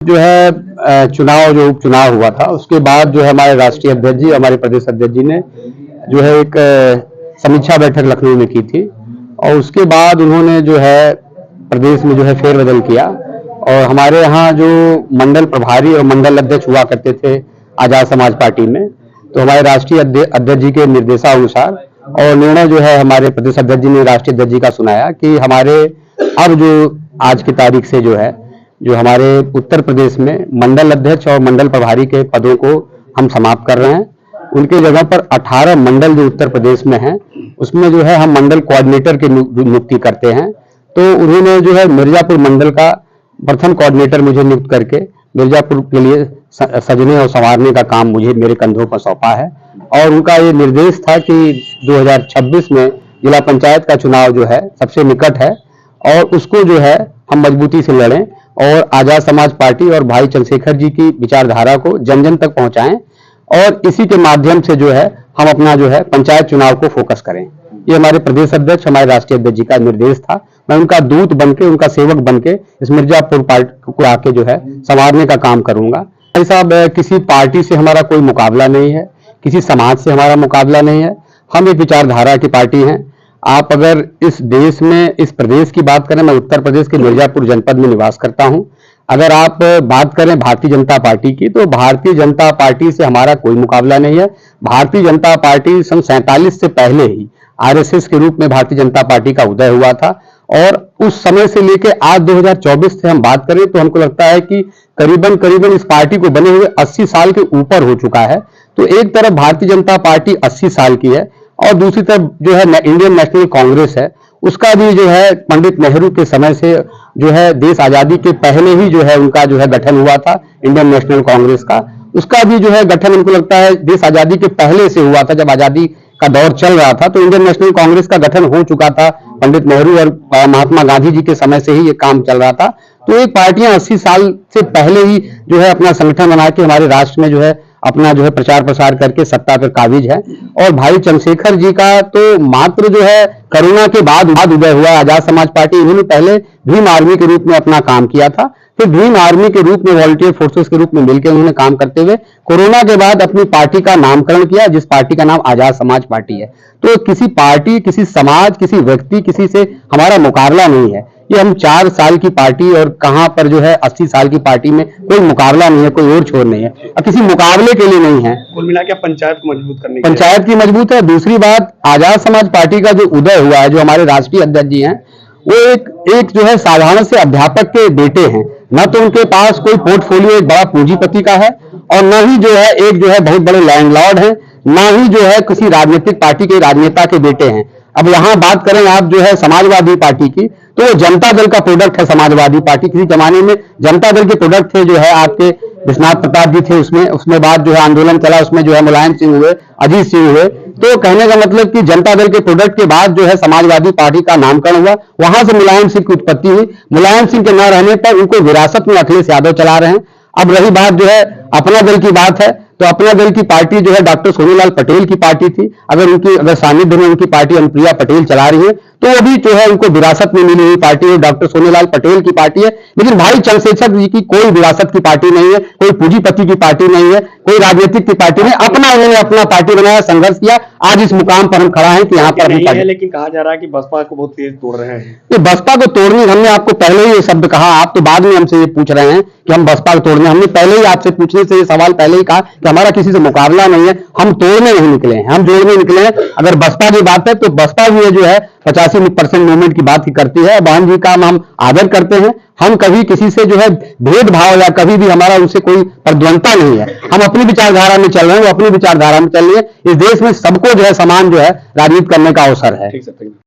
जो है जो उपचुनाव हुआ था उसके बाद जो है हमारे राष्ट्रीय अध्यक्ष जी, हमारे प्रदेश अध्यक्ष जी ने जो है एक समीक्षा बैठक लखनऊ में की थी और उसके बाद उन्होंने जो है प्रदेश में जो है फेरबदल किया और हमारे यहाँ जो मंडल प्रभारी और मंडल अध्यक्ष हुआ करते थे आजाद समाज पार्टी में, तो हमारे राष्ट्रीय अध्यक्ष जी के निर्देशानुसार और निर्णय जो है हमारे प्रदेश अध्यक्ष जी ने राष्ट्रीय अध्यक्ष जी का सुनाया कि हमारे अब जो आज की तारीख से जो हमारे उत्तर प्रदेश में मंडल अध्यक्ष और मंडल प्रभारी के पदों को हम समाप्त कर रहे हैं। उनके जगह पर 18 मंडल जो उत्तर प्रदेश में हैं उसमें जो है हम मंडल कोऑर्डिनेटर की नियुक्ति करते हैं। तो उन्होंने जो है मिर्जापुर मंडल का प्रथम कोऑर्डिनेटर मुझे नियुक्त करके मिर्जापुर के लिए सजने और संवारने का काम मुझे मेरे कंधों पर सौंपा है और उनका ये निर्देश था कि 2026 में जिला पंचायत का चुनाव जो है सबसे निकट है और उसको जो है हम मजबूती से लड़ें और आजाद समाज पार्टी और भाई चंद्रशेखर जी की विचारधारा को जन जन तक पहुंचाएं और इसी के माध्यम से जो है हम अपना जो है पंचायत चुनाव को फोकस करें। ये हमारे प्रदेश अध्यक्ष, हमारे राष्ट्रीय अध्यक्ष जी का निर्देश था। मैं उनका दूत बनके, उनका सेवक बनके इस मिर्जापुर पार्टी को आके जो है संवारने का काम करूंगा। भाई साहब, किसी पार्टी से हमारा कोई मुकाबला नहीं है, किसी समाज से हमारा मुकाबला नहीं है। हम एक विचारधारा की पार्टी हैं। आप अगर इस देश में इस प्रदेश की बात करें, मैं उत्तर प्रदेश के मिर्जापुर जनपद में निवास करता हूं। अगर आप बात करें भारतीय जनता पार्टी की, तो भारतीय जनता पार्टी से हमारा कोई मुकाबला नहीं है। भारतीय जनता पार्टी सन 47 से पहले ही आरएसएस के रूप में भारतीय जनता पार्टी का उदय हुआ था और उस समय से लेकर आज 2024 से हम बात करें तो हमको लगता है कि करीबन इस पार्टी को बने हुए 80 साल के ऊपर हो चुका है। तो एक तरफ भारतीय जनता पार्टी 80 साल की है और दूसरी तरफ जो है इंडियन नेशनल कांग्रेस है, उसका भी जो है पंडित नेहरू के समय से जो है देश आजादी के पहले ही जो है उनका जो है गठन हुआ था इंडियन नेशनल कांग्रेस का। उसका भी जो है गठन हमको लगता है देश आजादी के पहले से हुआ था, जब आजादी का दौर चल रहा था तो इंडियन नेशनल कांग्रेस का गठन हो चुका था। पंडित नेहरू और महात्मा गांधी जी के समय से ही ये काम चल रहा था। तो एक पार्टियां 80 साल से पहले ही जो है अपना संगठन बना के हमारे राष्ट्र में जो है अपना जो है प्रचार प्रसार करके सत्ता पर काबिज है। और भाई चंद्रशेखर जी का तो मात्र जो है कोरोना के बाद उदय हुआ आजाद समाज पार्टी। इन्होंने पहले भीम आर्मी के रूप में अपना काम किया था, फिर भीम आर्मी के रूप में वॉलंटियर फोर्सेस के रूप में मिलकर उन्होंने काम करते हुए कोरोना के बाद अपनी पार्टी का नामकरण किया, जिस पार्टी का नाम आजाद समाज पार्टी है। तो किसी पार्टी, किसी समाज, किसी व्यक्ति, किसी से हमारा मुकाबला नहीं है। ये हम 4 साल की पार्टी और कहां पर जो है 80 साल की पार्टी में कोई मुकाबला नहीं है, कोई और छोर नहीं है और किसी मुकाबले के लिए नहीं है। कुल मिला के पंचायत को मजबूत करने पंचायत की मजबूत है। दूसरी बात, आजाद समाज पार्टी का जो उदय हुआ है, जो हमारे राष्ट्रीय अध्यक्ष जी हैं, वो एक जो है साधारण से अध्यापक के बेटे हैं। न तो उनके पास कोई पोर्टफोलियो एक बड़ा पूंजीपति का है और न ही जो है एक जो है बहुत बड़े लैंडलॉर्ड है, न ही जो है किसी राजनीतिक पार्टी के राजनेता के बेटे हैं। अब यहाँ बात करें आप जो है समाजवादी पार्टी की, तो वो जनता दल का प्रोडक्ट है। समाजवादी पार्टी किसी जमाने में जनता दल के प्रोडक्ट थे, जो है आपके विश्वनाथ प्रताप जी थे उसमें बाद जो है आंदोलन चला, उसमें जो है मुलायम सिंह हुए, अजीत सिंह हुए। तो कहने का मतलब कि जनता दल के प्रोडक्ट के बाद जो है समाजवादी पार्टी का नामकरण हुआ, वहां से मुलायम सिंह की उत्पत्ति हुई। मुलायम सिंह के न रहने पर उनको विरासत में अखिलेश यादव चला रहे हैं। अब रही बात जो है अपना दल की बात है, तो अपना दल की पार्टी जो है डॉक्टर सोनीलाल पटेल की पार्टी थी। अगर सानिध्य में उनकी पार्टी अनुप्रिया पटेल चला रही है, तो वो भी जो है उनको विरासत में मिली हुई पार्टी है, डॉक्टर सोनीलाल पटेल की पार्टी है। लेकिन भाई चंद्रशेखर जी की कोई विरासत की पार्टी नहीं है, कोई पूंजीपति की पार्टी नहीं है, कोई राजनीतिक की पार्टी नहीं। उन्होंने अपना पार्टी बनाया, संघर्ष किया, आज इस मुकाम पर हम खड़ा हैं कि यहाँ पर है। लेकिन कहा जा रहा है कि बसपा को बहुत तेज तोड़ रहे हैं। ये बसपा को तोड़ने, हमने आपको पहले ही ये शब्द कहा, आप तो बाद में हमसे ये पूछ रहे हैं कि हम बसपा को तोड़ने। हमने पहले ही आपसे पूछने से ये सवाल पहले ही कहा कि हमारा किसी से मुकाबला नहीं है, हम तोड़ने नहीं निकले हैं, हम जोड़ने निकले हैं। अगर बसपा की बात है तो बसपा भी जो है 85% मूवमेंट की बात करती है। बहन जी का हम आदर करते हैं। हम कभी किसी से जो है भेदभाव या कभी भी हमारा उनसे कोई प्रतिद्वंदता नहीं है। हम अपनी विचारधारा में चल रहे हैं, वो अपनी विचारधारा में चल रही है। इस देश में सबको जो है समान जो है राजनीति करने का अवसर है।